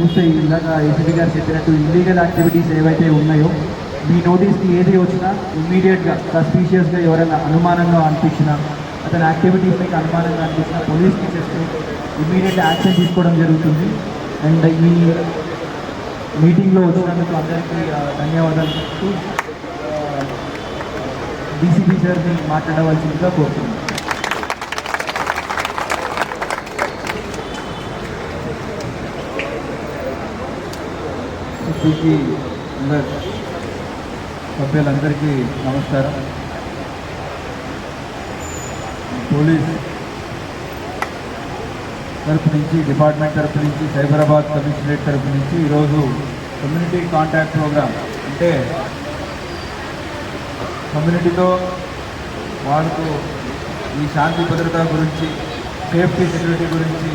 చూస్తే ఇందాక ఏసీపీ గారు చెప్పినట్టు ఇల్లీగల్ యాక్టివిటీస్ ఏవైతే ఉన్నాయో మీ నోటీస్కి ఏది వచ్చినా ఇమ్మీడియట్గా సస్పీషియస్గా ఎవరైనా అనుమానంగా అనిపించినా అతని యాక్టివిటీస్ మీకు అనుమానంగా అనిపించినా పోలీస్కి చేస్తే ఇమ్మీడియట్ యాక్షన్ తీసుకోవడం జరుగుతుంది. అండ్ ఈ మీటింగ్లో వచ్చినందుకు అందరికీ ధన్యవాదాలు చెప్తూ డీసీపీ సార్ని మాట్లాడవలసిందిగా కోరుతున్నాను. సిపికి సభ్యులందరికీ నమస్కారం. పోలీస్ తరపు నుంచి, డిపార్ట్మెంట్ తరపు నుంచి, సైబరాబాద్ కమిషనరేట్ తరపు నుంచి ఈరోజు కమ్యూనిటీ కాంటాక్ట్ ప్రోగ్రామ్, అంటే కమ్యూనిటీతో వాళ్ళకు ఈ శాంతి భద్రత గురించి, సేఫ్టీ సెక్యూరిటీ గురించి